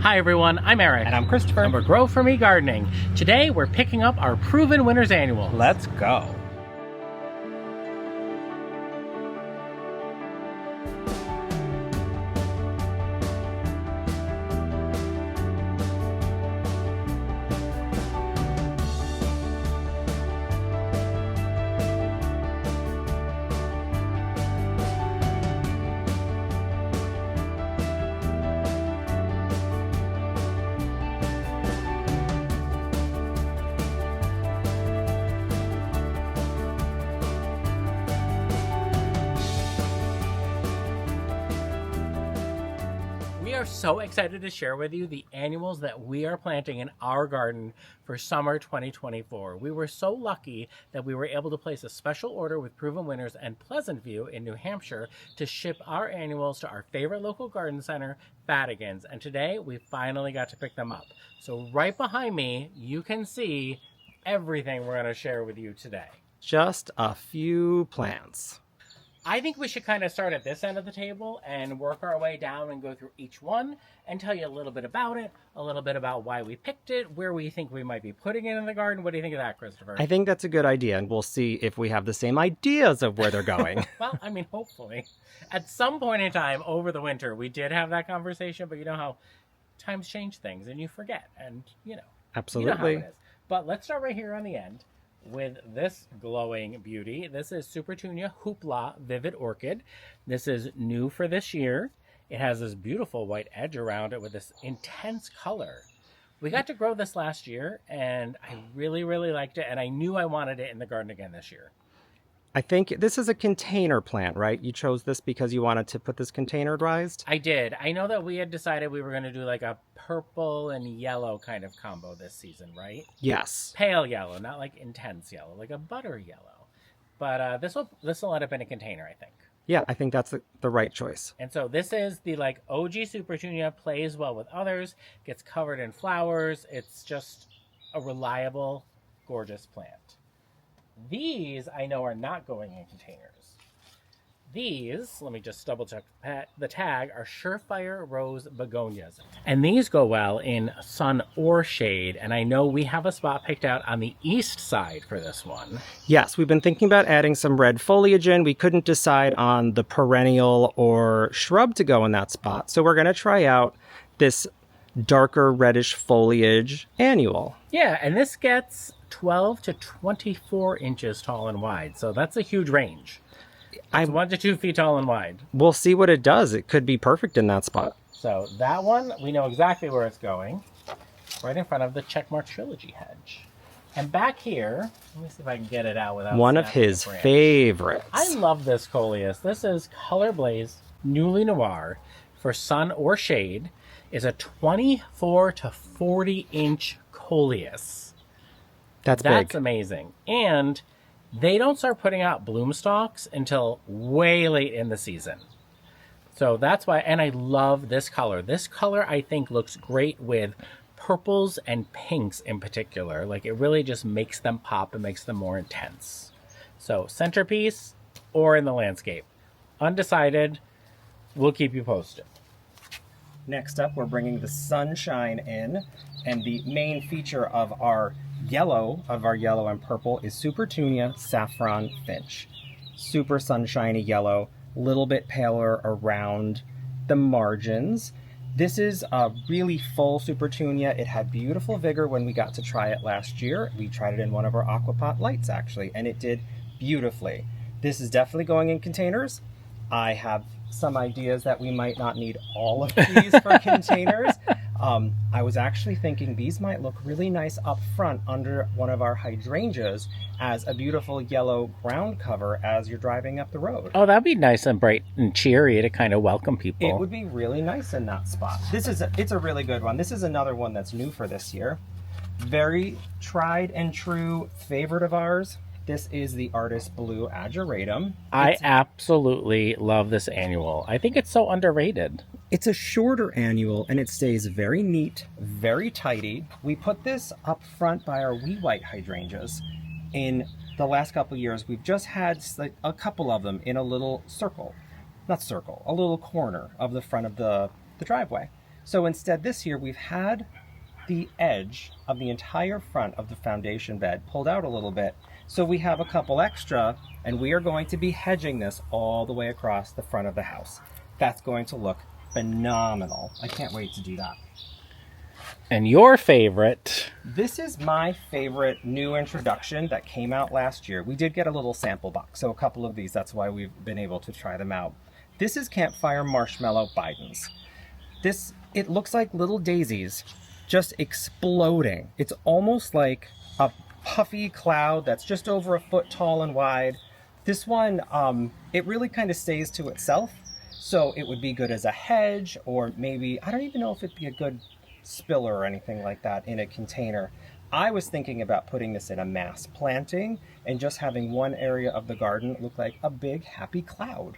Hi everyone, I'm Eric. And I'm Christopher. And we're Grow For Me Gardening. Today we're picking up our proven winners annuals. Let's go. We are so excited to share with you the annuals that we are planting in our garden for summer 2024. We were so lucky that we were able to place a special order with Proven Winners and Pleasant View in New Hampshire to ship our annuals to our favorite local garden center, Fattigan's. And today we finally got to pick them up. So right behind me, you can see everything we're going to share with you today. Just a few plants. I think we should kind of start at this end of the table and work our way down and go through each one and tell you a little bit about it, a little bit about why we picked it, where we think we might be putting it in the garden. What do you think of that, Christopher? I think that's a good idea, and we'll see if we have the same ideas of where they're going. Well, I mean, hopefully. At some point in time over the winter, we did have that conversation, but you know how times change things and you forget, and Absolutely. You know how it is. But let's start right here on the end with this glowing beauty. This is Supertunia Hoopla Vivid Orchid. This is new for this year. It has this beautiful white edge around it with this intense color. We got to grow this last year, and I really, really liked it, and I knew I wanted it in the garden again this year. I think this is a container plant, right? You chose this because you wanted to put this containerized? I did. I know that we had decided we were going to do like a purple and yellow kind of combo this season, right? Yes. Pale yellow, not like intense yellow, like a butter yellow. But this will end up in a container, I think. Yeah, I think that's the right choice. And so this is the like OG Supertunia, plays well with others, gets covered in flowers. It's just a reliable, gorgeous plant. These, I know, are not going in containers. These, let me just double check the tag, are Surefire Rose Begonias. And these go well in sun or shade. And I know we have a spot picked out on the east side for this one. Yes, we've been thinking about adding some red foliage in. We couldn't decide on the perennial or shrub to go in that spot. So we're going to try out this darker reddish foliage annual. Yeah, and this gets 12 to 24 inches tall and wide. So that's a huge range. It's 1 to 2 feet tall and wide. We'll see what it does. It could be perfect in that spot. So that one, we know exactly where it's going. Right in front of the Checkmark Trilogy hedge. And back here, let me see if I can get it out without one of his favorites. I love this coleus. This is Color Blaze Newly Noir for sun or shade. Is a 24 to 40 inch coleus. That's big. That's amazing. And they don't start putting out bloom stalks until way late in the season. So that's why, and I love this color. This color, I think, looks great with purples and pinks in particular. Like, it really just makes them pop and makes them more intense. So centerpiece or in the landscape. Undecided. We'll keep you posted. Next up, we're bringing the sunshine in, and the main feature of our yellow and purple is Supertunia Saffron Finch. Super sunshiny yellow, little bit paler around the margins. This is a really full Supertunia. It had beautiful vigor when we got to try it last year. We tried it in one of our aquapot lights, actually, and it did beautifully. This is definitely going in containers. I have some ideas that we might not need all of these for containers. I was actually thinking these might look really nice up front under one of our hydrangeas as a beautiful yellow ground cover as you're driving up the road. Oh, that'd be nice and bright and cheery to kind of welcome people. It would be really nice in that spot. It's a really good one. This is another one that's new for this year. Very tried and true favorite of ours. This is the Artist Blue Ageratum. I absolutely love this annual. I think it's so underrated. It's a shorter annual and it stays very neat, very tidy. We put this up front by our wee white hydrangeas. In the last couple of years, we've just had like a couple of them in a little circle. Not circle, a little corner of the front of the driveway. So instead this year we've had the edge of the entire front of the foundation bed pulled out a little bit. So we have a couple extra, and we are going to be hedging this all the way across the front of the house. That's going to look phenomenal. I can't wait to do that. And your favorite? This is my favorite new introduction that came out last year. We did get a little sample box, so a couple of these, that's why we've been able to try them out. This is Campfire Marshmallow Bidens. It looks like little daisies just exploding. It's almost like a puffy cloud that's just over a foot tall and wide. This one, it really kind of stays to itself, so it would be good as a hedge, or maybe, I don't even know if it'd be a good spiller or anything like that in a container. I was thinking about putting this in a mass planting and just having one area of the garden look like a big happy cloud.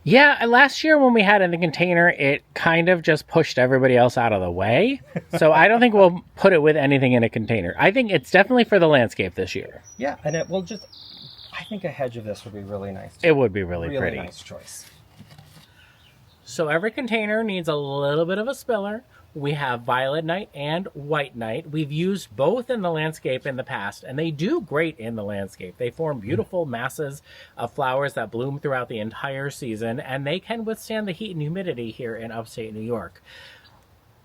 Yeah, last year when we had it in the container, it kind of just pushed everybody else out of the way. So I don't think we'll put it with anything in a container. I think it's definitely for the landscape this year. Yeah, and it will just, I think a hedge of this would be really nice too. It would be really pretty. Nice choice. So every container needs a little bit of a spiller. We have Violet Night and White Night. We've used both in the landscape in the past, and they do great in the landscape. They form beautiful masses of flowers that bloom throughout the entire season, and they can withstand the heat and humidity here in upstate New York.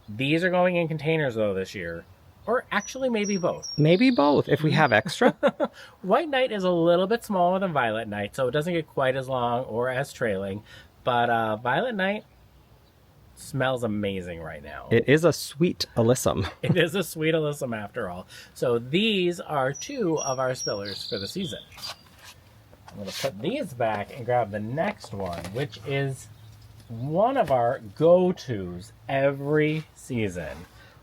These are going in containers, though, this year. Or actually, maybe both. Maybe both, if we have extra. White Night is a little bit smaller than Violet Night, so it doesn't get quite as long or as trailing. But Violet Night smells amazing right now. It is a sweet alyssum. It is a sweet alyssum after all. So these are two of our spillers for the season. I'm going to put these back and grab the next one, which is one of our go-tos every season.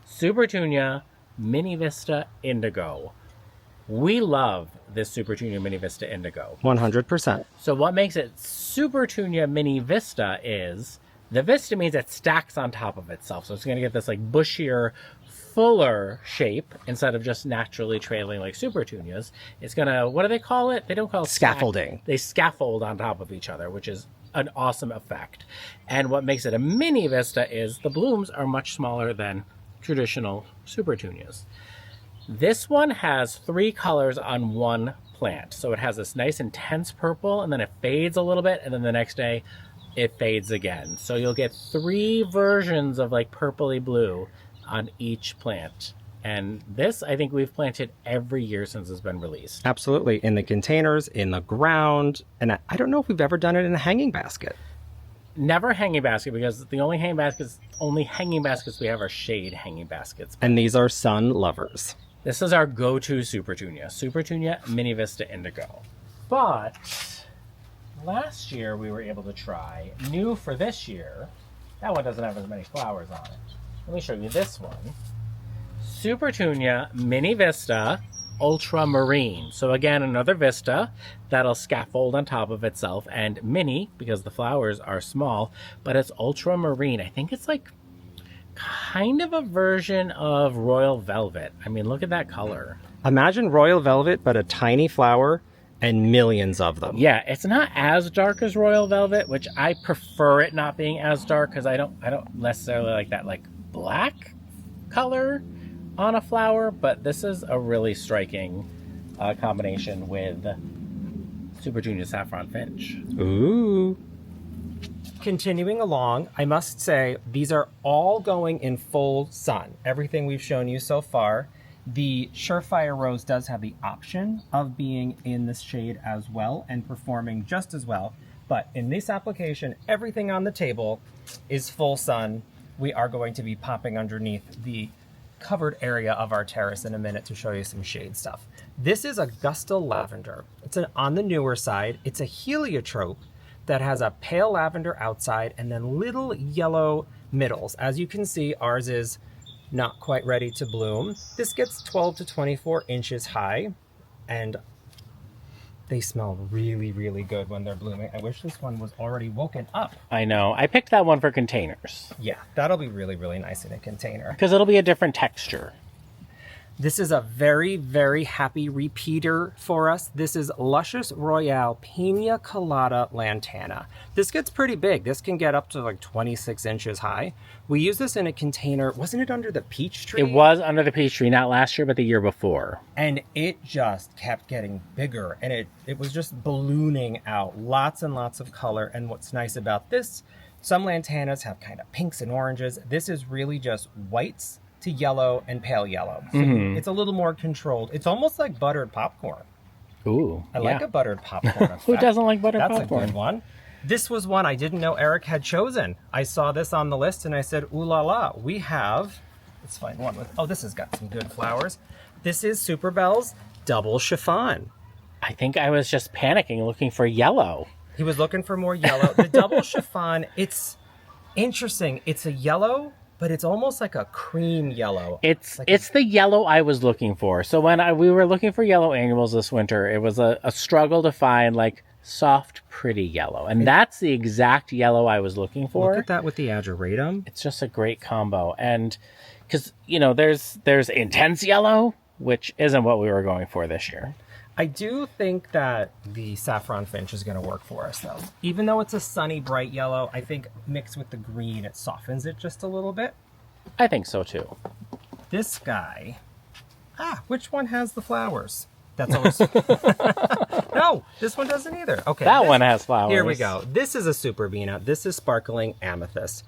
Supertunia Mini Vista Indigo. We love this Supertunia Mini Vista Indigo. 100%. So what makes it Supertunia Mini Vista is the Vista means it stacks on top of itself. So it's going to get this like bushier, fuller shape instead of just naturally trailing like Supertunias. It's going to, what do they call it? They don't call it scaffolding. They scaffold on top of each other, which is an awesome effect. And what makes it a Mini Vista is the blooms are much smaller than traditional Supertunias. This one has 3 colors on one plant. So it has this nice intense purple, and then it fades a little bit, and then the next day it fades again. So you'll get 3 versions of like purpley blue on each plant. And this, I think we've planted every year since it's been released. Absolutely. In the containers, in the ground. And I don't know if we've ever done it in a hanging basket. Never hanging basket, because the only hanging baskets we have are shade hanging baskets. And these are sun lovers. This is our go-to Supertunia Mini Vista Indigo. But last year we were able to try, new for this year, that one doesn't have as many flowers on it. Let me show you this one. Supertunia Mini Vista Ultramarine. So again, another Vista that'll scaffold on top of itself, and mini because the flowers are small, but it's ultramarine. I think it's like kind of a version of Royal Velvet. I mean, look at that color. Imagine Royal Velvet, but a tiny flower and millions of them. Yeah, it's not as dark as Royal Velvet, which I prefer it not being as dark because I don't necessarily like that like black color on a flower, but this is a really striking combination with Supertunia Saffron Finch. Ooh. Continuing along, I must say these are all going in full sun. Everything we've shown you so far. The Surefire Rose does have the option of being in this shade as well and performing just as well. But in this application, everything on the table is full sun. We are going to be popping underneath the covered area of our terrace in a minute to show you some shade stuff. This is Augusta Lavender. It's on the newer side. It's a heliotrope that has a pale lavender outside and then little yellow middles. As you can see, ours is not quite ready to bloom. This gets 12 to 24 inches high, and they smell really, really good when they're blooming. I wish this one was already woken up. I know. I picked that one for containers. Yeah, that'll be really, really nice in a container. Because it'll be a different texture. This is a very, very happy repeater for us. This is Luscious Royale Pina Colada Lantana. This gets pretty big. This can get up to like 26 inches high. We use this in a container. Wasn't it under the peach tree? It was under the peach tree, not last year, but the year before. And it just kept getting bigger, and it was just ballooning out. Lots and lots of color. And what's nice about this, some lantanas have kind of pinks and oranges. This is really just whites to yellow and pale yellow. So it's a little more controlled. It's almost like buttered popcorn. Ooh, I like a buttered popcorn effect. Who doesn't like buttered That's popcorn? That's a good one. This was one I didn't know Eric had chosen. I saw this on the list and I said, ooh la la, we have, let's find one with, oh, this has got some good flowers. This is Super Bell's Double Chiffon. I think I was just panicking looking for yellow. He was looking for more yellow. The Double Chiffon, it's interesting. It's a yellow, but it's almost like a cream yellow. It's the yellow I was looking for. So when we were looking for yellow annuals this winter, it was a struggle to find like soft, pretty yellow. And that's the exact yellow I was looking for. Look at that with the ageratum. It's just a great combo. And because, you know, there's intense yellow, which isn't what we were going for this year. I do think that the saffron finch is going to work for us, though. Even though it's a sunny, bright yellow, I think mixed with the green, it softens it just a little bit. I think so, too. This guy... which one has the flowers? That's always... No, this one doesn't either. Okay, that one has flowers. Here we go. This is a Superbena. This is sparkling amethyst.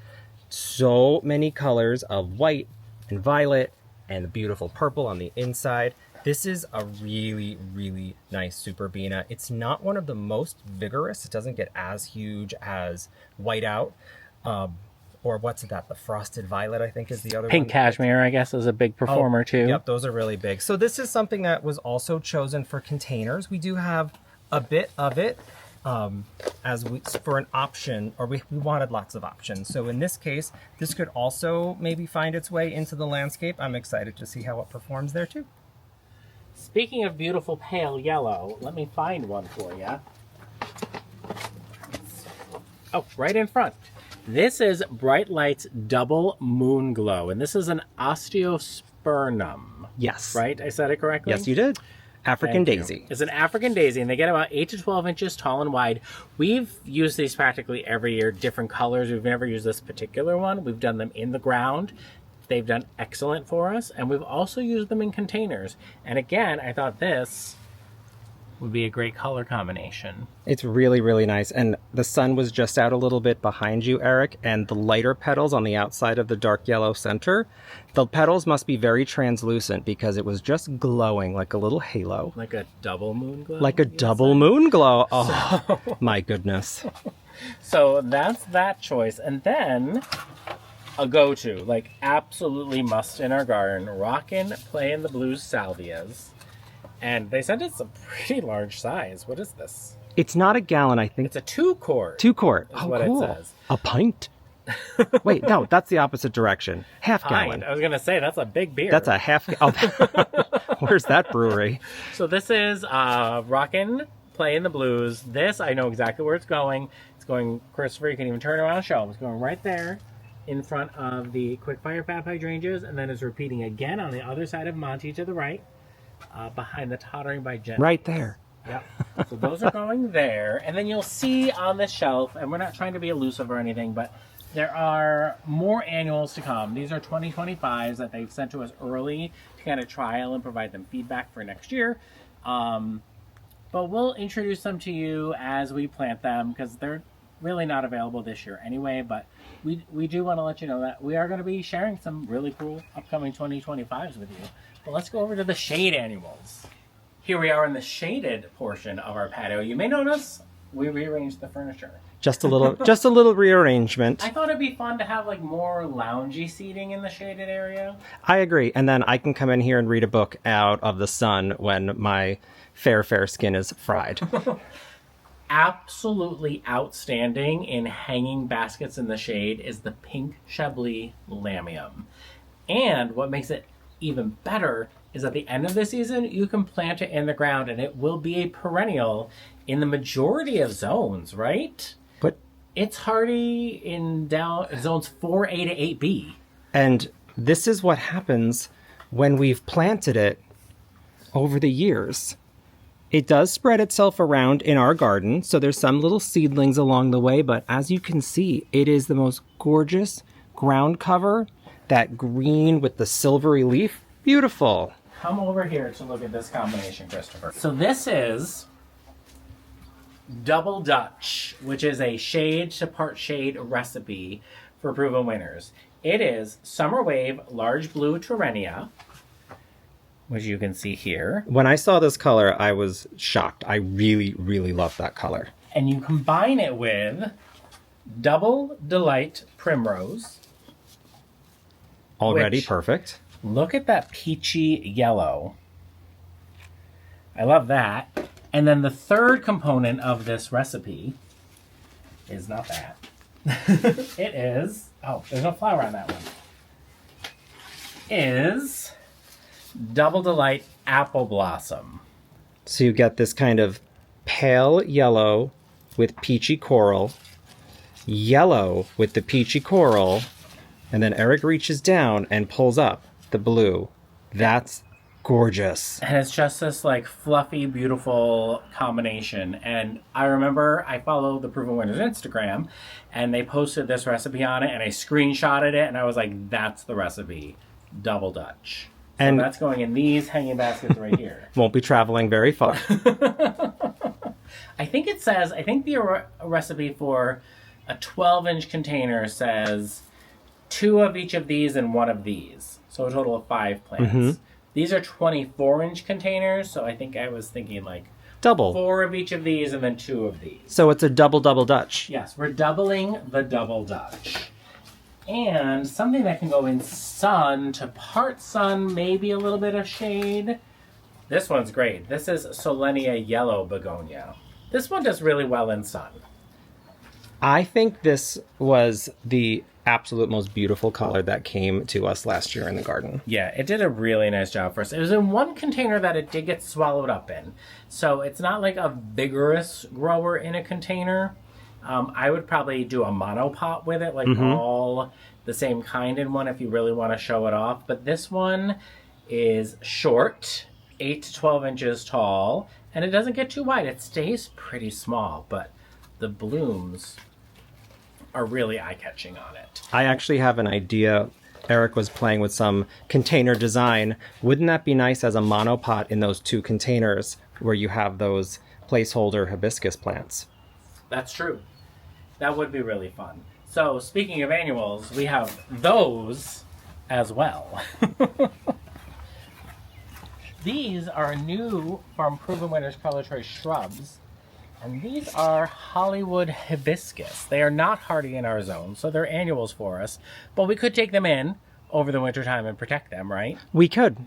So many colors of white and violet and the beautiful purple on the inside. This is a really, really nice Superbena. It's not one of the most vigorous. It doesn't get as huge as Whiteout. Or what's that? The Frosted Violet, I think, is the other Pink one. Cashmere, I guess, is a big performer, too. Yep, those are really big. So this is something that was also chosen for containers. We do have a bit of it for an option, or we wanted lots of options. So in this case, this could also maybe find its way into the landscape. I'm excited to see how it performs there, too. Speaking of beautiful pale yellow, let me find one for you. Oh, right in front. This is Bright Light's Double Moon Glow, and this is an osteospermum. Yes. Right? I said it correctly? Yes, you did. African daisy. It's an African daisy, and they get about 8 to 12 inches tall and wide. We've used these practically every year, different colors. We've never used this particular one. We've done them in the ground. They've done excellent for us, and we've also used them in containers. And again, I thought this would be a great color combination. It's really, really nice. And the sun was just out a little bit behind you, Eric, and the lighter petals on the outside of the dark yellow center, the petals must be very translucent because it was just glowing like a little halo. Like a double moon glow? Like a double moon glow. Oh, my goodness. So that's that choice. And then a go-to, like absolutely must in our garden, Rockin' Playin' the Blues salvias. And they sent us a pretty large size. What is this? It's not a gallon, I think. It's a 2-quart. 2-quart. Is what cool. it says. A pint? Wait, no, that's the opposite direction. Half gallon. I was going to say, that's a big beer. That's a half... Oh, where's that brewery? So this is Rockin' Playin' the Blues. This, I know exactly where it's going. It's going, Christopher, you can even turn around and show them. It's going right there in front of the Quickfire Fab Hydrangeas, and then it's repeating again on the other side of Monty to the right. Behind the Tottering by Jen. Right there. Yep. So those are going there. And then you'll see on the shelf, and we're not trying to be elusive or anything, but there are more annuals to come. These are 2025s that they've sent to us early to kind of trial and provide them feedback for next year. But we'll introduce them to you as we plant them because they're really not available this year anyway. But we do want to let you know that we are going to be sharing some really cool upcoming 2025s with you. But let's go over to the shade annuals. Here we are in the shaded portion of our patio. You may notice we rearranged the furniture. Just a little rearrangement. I thought it'd be fun to have like more loungy seating in the shaded area. I agree. And then I can come in here and read a book out of the sun when my fair skin is fried. Absolutely outstanding in hanging baskets in the shade is the pink Chablis Lamium. And what makes it even better is at the end of the season, you can plant it in the ground and it will be a perennial in the majority of zones, right? But it's hardy in down zones 4A to 8B. And this is what happens when we've planted it over the years. It does spread itself around in our garden, so there's some little seedlings along the way, but as you can see, it is the most gorgeous ground cover. That green with the silvery leaf, beautiful. Come over here to look at this combination, Christopher. So this is Double Dutch, which is a shade to part shade recipe for proven winners. It is Summer Wave Large Blue Terrenia, which you can see here. When I saw this color, I was shocked. I really, really love that color. And you combine it with Double Delight Primrose. Already perfect. Look at that peachy yellow. I love that. And then the third component of this recipe is not that. It is, oh, there's no flower on that one. Is Double Delight Apple Blossom. So you get this kind of pale yellow with peachy coral, yellow with the peachy coral, and then Eric reaches down and pulls up the blue. That's gorgeous. And it's just this like fluffy, beautiful combination. And I remember I follow the Proven Winners Instagram, and they posted this recipe on it, and I screenshotted it, and I was like, that's the recipe, Double Dutch. So and that's going in these hanging baskets right here. Won't be traveling very far. I think it says, I think the recipe for a 12-inch container says 2 of each of these and 1 of these. So a total of 5 plants. Mm-hmm. These are 24-inch containers, so I think I was thinking like double. 4 of each of these and then 2 of these. So it's a double Dutch. Yes, we're doubling the Double Dutch. And something that can go in sun to part sun, maybe a little bit of shade. This one's great. This is Solenia Yellow Begonia. This one does really well in sun. I think this was the absolute most beautiful color that came to us last year in the garden. Yeah, it did a really nice job for us. It was in one container that it did get swallowed up in. So it's not like a vigorous grower in a container. I would probably do a monopot with it, like all the same kind in one if you really want to show it off. But this one is short, 8 to 12 inches tall, and it doesn't get too wide. It stays pretty small, but the blooms are really eye-catching on it. I actually have an idea. Eric was playing with some container design. Wouldn't that be nice as a monopot in those 2 containers where you have those placeholder hibiscus plants? That's true. That would be really fun. So speaking of annuals, we have those as well. These are new from Proven Winners Color Choice shrubs. And these are Hollywood hibiscus. They are not hardy in our zone, so they're annuals for us. But we could take them in over the wintertime and protect them, right? We could.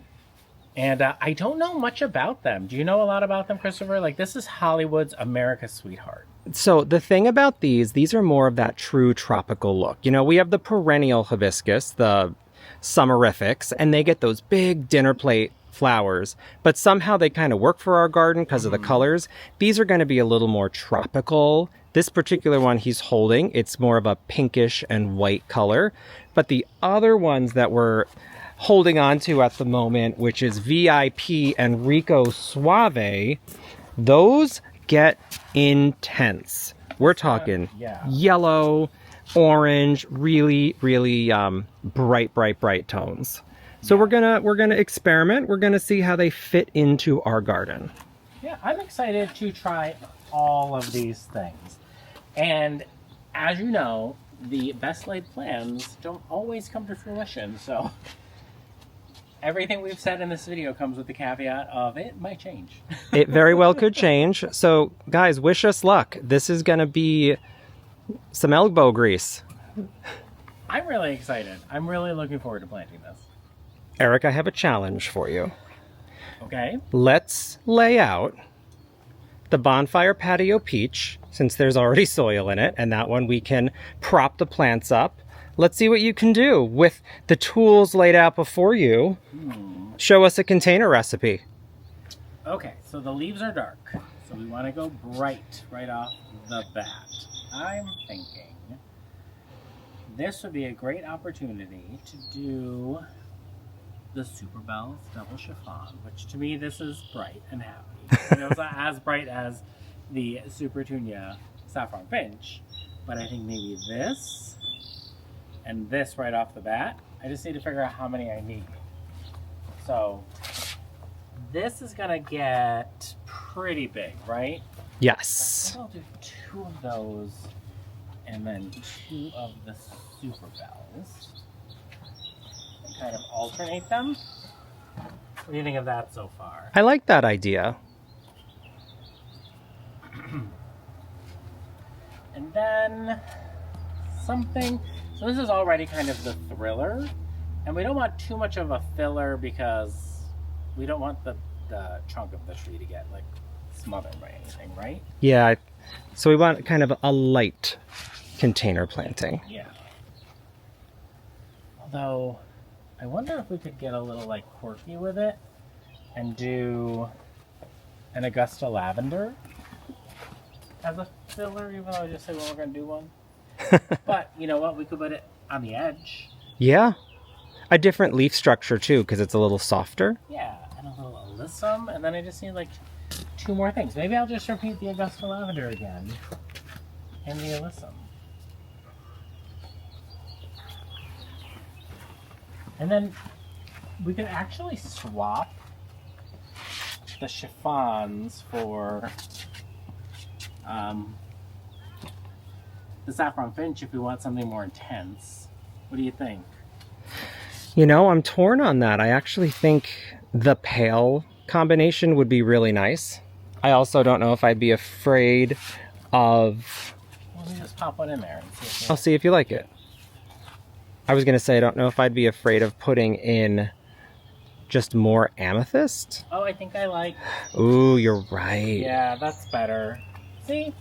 And I don't know much about them. Do you know a lot about them, Christopher? Like, this is Hollywood's America's Sweetheart. So the thing about these are more of that true tropical look. You know, we have the perennial hibiscus, the summerifics, and they get those big dinner plate flowers, but somehow they kind of work for our garden because of the colors. These are going to be a little more tropical. This particular one he's holding, it's more of a pinkish and white color. But the other ones that we're holding on to at the moment, which is VIP and Rico Suave, those get intense. We're talking yellow, orange, really, really bright tones. So we're gonna experiment. We're gonna see how they fit into our garden. Yeah, I'm excited to try all of these things. And as you know, the best laid plans don't always come to fruition. So everything we've said in this video comes with the caveat of it might change. It very well could change. So guys, wish us luck. This is gonna be some elbow grease. I'm really excited. I'm really looking forward to planting this. Eric, I have a challenge for you. Okay. Let's lay out the bonfire patio peach, since there's already soil in it, and that one we can prop the plants up. Let's see what you can do with the tools laid out before you. Show us a container recipe. Okay, so the leaves are dark, so we want to go bright right off the bat. I'm thinking this would be a great opportunity to do the Super Bells Double Chiffon, which to me this is bright and happy. I know it's not as bright as the Super Tunia Saffron Finch, but I think maybe this and this right off the bat. I just need to figure out how many I need. So this is gonna get pretty big, right? Yes. I think I'll do 2 of those and then 2 of the Super Bells. And kind of alternate them. What do you think of that so far? I like that idea. And then something, so this is already kind of the thriller, and we don't want too much of a filler because we don't want the trunk of the tree to get like smothered by anything, right? Yeah, so we want kind of a light container planting. Yeah. Although, I wonder if we could get a little like quirky with it and do an Augusta lavender as a filler, even though I just said, well, we're going to do one. But, you know what? We could put it on the edge. Yeah. A different leaf structure, too, because it's a little softer. Yeah, and a little alyssum. And then I just need, like, 2 more things. Maybe I'll just repeat the Augusta lavender again. And the alyssum. And then we could actually swap the chiffons for the Saffron Finch if we want something more intense. What do you think? You know, I'm torn on that. I actually think the pale combination would be really nice. I also don't know if I'd be afraid of... Let me just pop one in there and see if I'll see if you like it. I was going to say, I don't know if I'd be afraid of putting in just more amethyst. Oh, I think I like... Ooh, you're right. Yeah, that's better. See?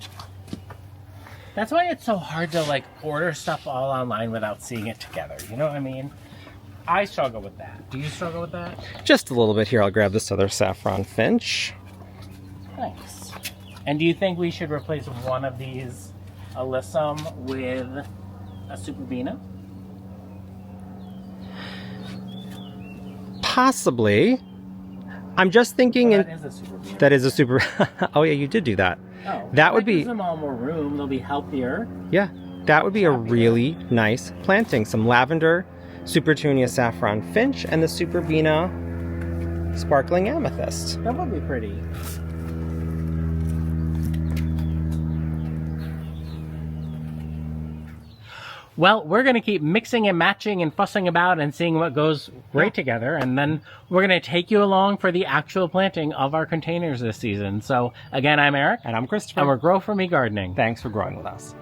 That's why it's so hard to like order stuff all online without seeing it together. You know what I mean? I struggle with that. Do you struggle with that? Just a little bit here. I'll grab this other Saffron Finch. Nice. And do you think we should replace one of these alyssum with a Superbina? Possibly. I'm just thinking... Well, that is a Superbina. That is a super... Oh, yeah, you did do that. Oh, that would be... gives them all more room. They'll be healthier. Yeah, that would be a really nice planting. Some lavender, Supertunia Saffron Finch, and the Superbina Sparkling Amethyst. That would be pretty. Well, we're going to keep mixing and matching and fussing about and seeing what goes great together. And then we're going to take you along for the actual planting of our containers this season. So again, I'm Eric. And I'm Christopher. And we're Grow For Me Gardening. Thanks for growing with us.